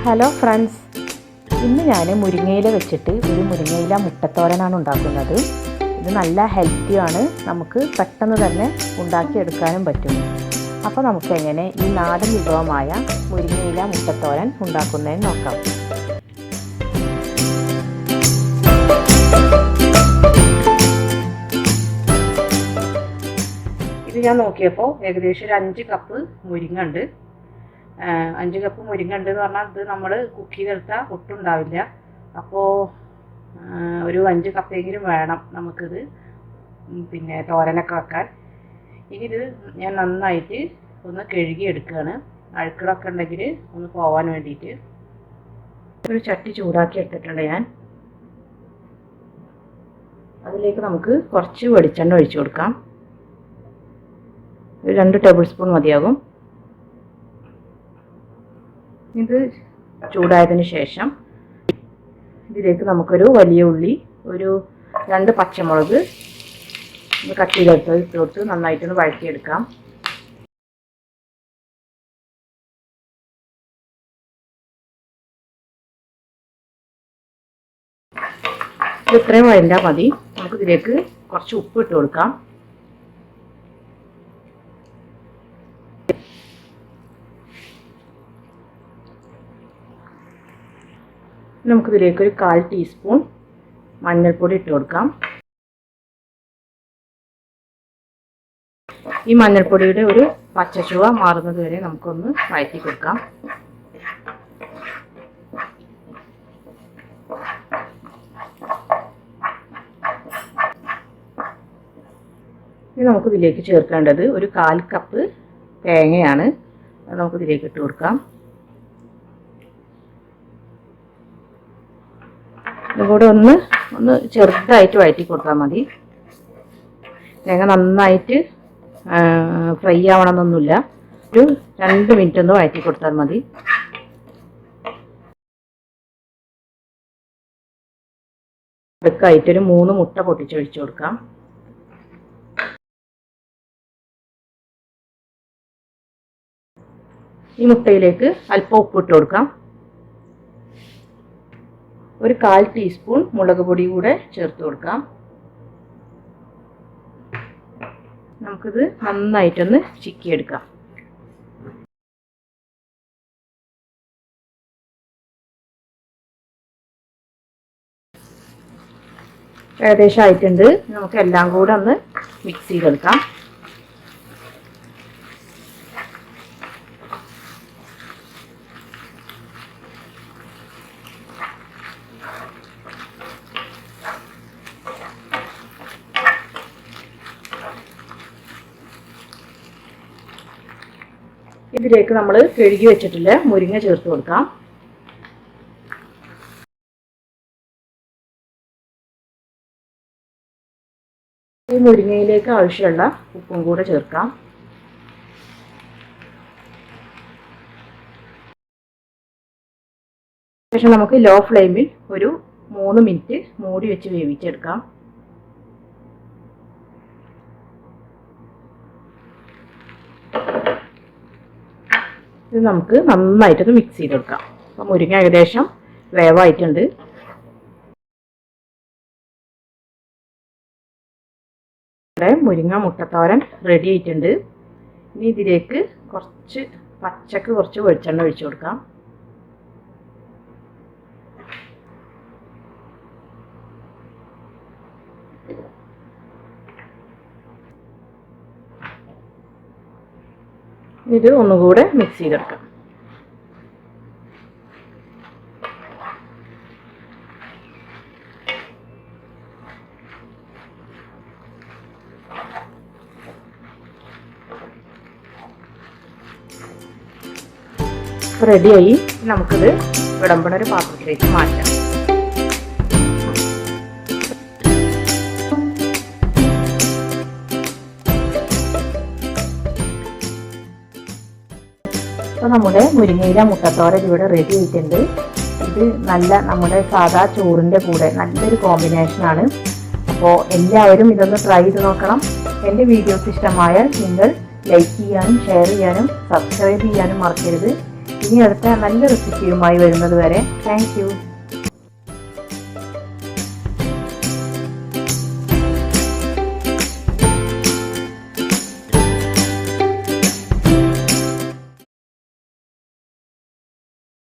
Hello friends, ഇന്ന് ഞാൻ മുരിങ്ങയില വെച്ചിട്ട് ഒരു മുരിങ്ങയില മുട്ടത്തോരനാണ് ഉണ്ടാക്കുന്നത്. ഇത് നല്ല ഹെൽത്തിയാണ്, നമുക്ക് പെട്ടെന്ന് തന്നെ ഉണ്ടാക്കിയെടുക്കാനും പറ്റും. അപ്പോൾ നമുക്ക് എങ്ങനെ ഈ നാടൻ വിഭവമായ മുരിങ്ങയില മുട്ടത്തോരൻ ഉണ്ടാക്കുന്നതെന്ന് നോക്കാം. ഇത് ഞാൻ നോക്കിയപ്പോൾ ഏകദേശം ഒരു 5 കപ്പ് മുരിങ്ങ ഉണ്ട്. 5 കപ്പ് മുരിങ്ങ ഉണ്ട് എന്ന് പറഞ്ഞാൽ ഇത് നമ്മൾ കുക്ക് ചെയ്തെടുത്താൽ ഒട്ടും ഉണ്ടാവില്ല. അപ്പോൾ ഒരു 5 കപ്പെങ്കിലും വേണം നമുക്കിത് തോരനൊക്കെ വെക്കാൻ. ഇനി ഇത് ഞാൻ നന്നായിട്ട് ഒന്ന് കഴുകി എടുക്കുകയാണ്, അഴുക്കുകളൊക്കെ ഉണ്ടെങ്കിൽ ഒന്ന് പോവാൻ വേണ്ടിയിട്ട്. ഒരു ചട്ടി ചൂടാക്കി എടുത്തിട്ടുണ്ട് ഞാൻ. അതിലേക്ക് നമുക്ക് കുറച്ച് വെളിച്ചെണ്ണ ഒഴിച്ചു കൊടുക്കാം. ഒരു 2 ടേബിൾ സ്പൂൺ മതിയാകും. ഇത് ചൂടായതിന് ശേഷം ഇതിലേക്ക് നമുക്കൊരു വലിയ ഉള്ളി, ഒരു 2 പച്ചമുളക് കട്ട് ചെയ്തെടുത്ത് ഇട്ട് കൊടുത്ത് നന്നായിട്ടൊന്ന് വഴറ്റിയെടുക്കാം. ഇത് ഇത്രയും വഴണ്ടാൽ മതി. നമുക്കിതിലേക്ക് കുറച്ച് ഉപ്പ് ഇട്ട് കൊടുക്കാം. നമുക്കിതിലേക്ക് ഒരു 1/4 ടീസ്പൂൺ മഞ്ഞൾപ്പൊടി ഇട്ട് കൊടുക്കാം. ഈ മഞ്ഞൾപ്പൊടിയുടെ ഒരു പച്ചച്ചുവ മാറുന്നത് വരെ നമുക്കൊന്ന് വഴറ്റി കൊടുക്കാം. ഇനി നമുക്കിതിലേക്ക് ചേർക്കേണ്ടത് ഒരു 1/4 കപ്പ് തേങ്ങയാണ്. അത് നമുക്കിതിലേക്ക് ഇട്ട് കൊടുക്കാം. ഇതുകൂടെ ഒന്ന് ചെറുതായിട്ട് വഴറ്റി കൊടുത്താൽ മതി. തേങ്ങ നന്നായിട്ട് ഫ്രൈ ആവണമെന്നൊന്നുമില്ല, ഒരു 2 മിനിറ്റ് ഒന്ന് വഴറ്റി കൊടുത്താൽ മതി. അടുക്കായിട്ടൊരു 3 മുട്ട പൊട്ടിച്ചൊഴിച്ചു കൊടുക്കാം. ഈ മുട്ടയിലേക്ക് അല്പം ഉപ്പിട്ട് കൊടുക്കാം. ഒരു 1/4 ടീസ്പൂൺ മുളക് പൊടി കൂടെ ചേർത്ത് കൊടുക്കാം. നമുക്കിത് നന്നായിട്ടൊന്ന് ചിക്കിയെടുക്കാം. ഏകദേശം ആയിട്ടുണ്ട്. നമുക്ക് എല്ലാം കൂടെ ഒന്ന് മിക്സ് ചെയ്തെടുക്കാം. ഇതിലേക്ക് നമ്മൾ കഴുകി വെച്ചിട്ടുള്ള മുരിങ്ങ ചേർത്ത് കൊടുക്കാം. ഈ മുരിങ്ങയിലേക്ക് ആവശ്യമുള്ള ഉപ്പും കൂടെ ചേർക്കാം. ശേഷം നമുക്ക് ലോ ഫ്ലെയിമിൽ ഒരു 3 മിനിറ്റ് മൂടി വെച്ച് വേവിച്ചെടുക്കാം. ഇത് നമുക്ക് നന്നായിട്ടൊന്ന് മിക്സ് ചെയ്തെടുക്കാം. അപ്പോൾ മുരിങ്ങ ഏകദേശം വേവായിട്ടുണ്ട്. ഇവിടെ മുരിങ്ങ മുട്ടത്തോരൻ റെഡി ആയിട്ടുണ്ട്. ഇനി ഇതിലേക്ക് കുറച്ച് വെളിച്ചെണ്ണ ഒഴിച്ചു കൊടുക്കാം. ഇത് ഒന്നുകൂടെ മിക്സ് ചെയ്തെടുക്കാം. റെഡിയായി. നമുക്കിത് വിളമ്പണ ഒരു പാത്രത്തിലേക്ക് മാറ്റാം. അപ്പോൾ നമ്മുടെ മുരിങ്ങയില മുട്ടത്തോരൻ ഇവിടെ റെഡി ആയിട്ടുണ്ട്. ഇത് നമ്മുടെ സാധാ ചോറിൻ്റെ കൂടെ നല്ലൊരു കോമ്പിനേഷനാണ്. അപ്പോൾ എല്ലാവരും ഇതൊന്ന് ട്രൈ ചെയ്ത് നോക്കണം. എൻ്റെ വീഡിയോസ് ഇഷ്ടമായാൽ നിങ്ങൾ ലൈക്ക് ചെയ്യാനും ഷെയർ ചെയ്യാനും സബ്സ്ക്രൈബ് ചെയ്യാനും മറക്കരുത്. ഇനി അടുത്ത നല്ല റെസിപ്പിയുമായി വരുന്നത് വരെ താങ്ക് യു.